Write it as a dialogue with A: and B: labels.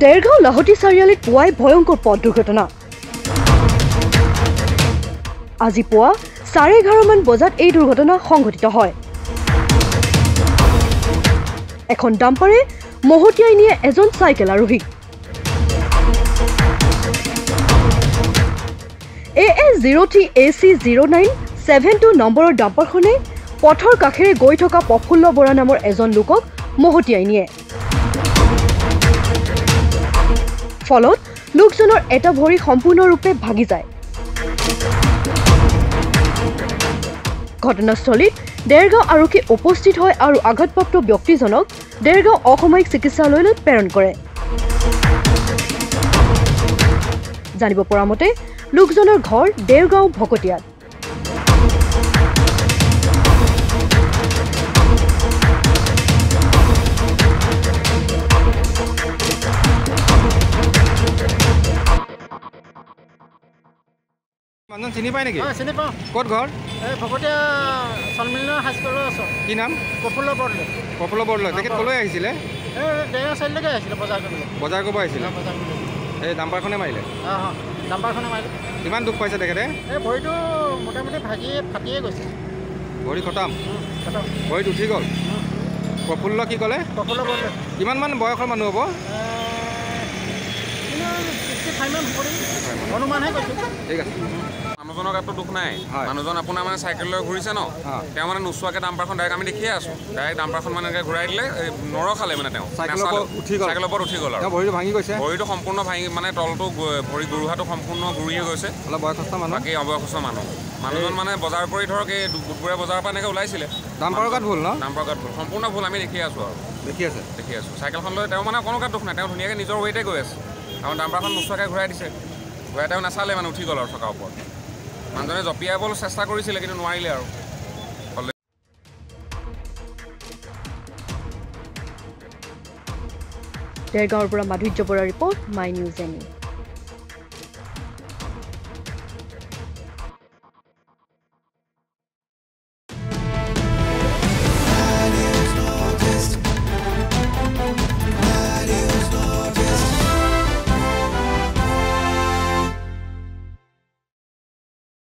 A: দেৰগাঁও লাহটি চাৰিআলিত পুৱাই ভয়ংকৰ পথ দুৰ্ঘটনা। আজি পুৱা 11:30 মান বজাত এই দুৰ্ঘটনা সংঘটিত হয়। এখন ডাম্পাৰে মহতিয়াই নিয়ে এজন চাইকেল আৰোহীক। AS03AC0972 নম্বৰৰ ডাম্পাৰখনে পথৰ কাষেৰে গৈ থকা প্ৰফুল্ল বৰা নামৰ এজন লোকক মহতিয়াই নিয়ে। ফলত লোকজনৰ এটা ভৰি সম্পূৰ্ণৰূপে ভাগি যায়। ঘটনাস্থলীত দেৰগাঁও আৰক্ষী উপস্থিত হয় আৰু আঘাতপ্ৰাপ্ত ব্যক্তিজনক দেৰগাঁও অসামৰিক চিকিৎসালয়লৈ প্ৰেৰণ কৰে। জানিব পৰা মতে লোকজনৰ ঘৰ দেৰগাঁও ভকতীয়াত।
B: মানুহ চিনি পায় নেকি?
C: চিনি পাওঁ।
B: ক'ত ঘৰ?
C: এই ভকতীয়া সন্মিলন হাইস্কুলৰ ওচৰত।
B: কি নাম?
C: প্ৰফুল্ল বৰদলৈ।
B: প্ৰফুল্ল বৰদলৈ। তেখেত ক'লৈ আহিছিলে?
C: এই দেৰগাঁও চাৰিআলিলৈকে আহিছিলে বজাৰ কৰিবলৈ।
B: বজাৰ কৰিব আহিছিলে?
C: বজাৰ কৰিবলৈ।
B: এই ডাম্পাৰখনে মাৰিলে?
C: ডাম্পাৰখনে মাৰিলে।
B: কিমান দুখ পাইছে তেখেতে?
C: এই ভৰিটো মোটামুটি ফাটিয়ে গৈছে।
B: ভৰি খতম?
C: খতম।
B: ভৰিত উঠি গ'ল? প্ৰফুল্ল কি ক'লে?
C: প্ৰফুল্ল বৰদলৈ।
B: কিমানমান বয়সৰ মানুহ হ'ব?
C: 65 মান হ'ব নেকি? অনুমানহে কৈছোঁ।
B: ঠিক আছে।
D: মানুহজনৰ গাতটো দুখ নাই। মানুহজন আপোনাৰ মানে চাইকেল লৈ ঘূৰিছে ন, তেওঁ মানে নোচোৱাকৈ ডাম্পাৰখন ডাইৰেক্ট আমি দেখিয়ে আছোঁ। ডাইৰেক্ট ডাম্পাৰখন মানে ঘূৰাই দিলে, নৰখালে মানে তেওঁ চাইকেলৰ ওপৰত উঠি গ'ল আৰু
B: ভৰিটো ভাঙি গৈছে?
D: ভৰিটো সম্পূৰ্ণ ভাঙি মানে তলটো ভৰি গৰুহাটো সম্পূৰ্ণ ঘূৰিয়ে গৈছে।
B: অলপ বয়সস্থ মানুহ?
D: বাকী অবয়সস্থ মানুহ। মানুহজন মানে বজাৰ কৰি ধৰক এই বুধবৰীয়া বজাৰৰ পৰা এনেকৈ ওলাইছিলে।
B: ডাম্পাৰৰ গাত ভুল ন?
D: ডাম্পাৰৰ গাত ভুল, সম্পূৰ্ণ ভুল আমি দেখি আছোঁ আৰু দেখি আছোঁ। চাইকেলখন লৈ তেওঁ মানে কোনো গাত দুখ নাই, তেওঁ ধুনীয়াকৈ নিজৰ ৱেইটে গৈ আছে আৰু ডাম্পাৰখন নোচোৱাকৈ ঘূৰাই দিছে। ঘূৰাই তেওঁ নাচালে মানে উঠি গ'ল আৰু থকাৰ ওপৰত। মানুহজনে জঁপিয়াবলৈ চেষ্টা কৰিছিলে কিন্তু নোৱাৰিলে আৰু।
A: দেৰগাঁৱৰ পৰা মাধুৰ্য বৰাৰ ৰিপৰ্ট, মাই নিউজ এনি।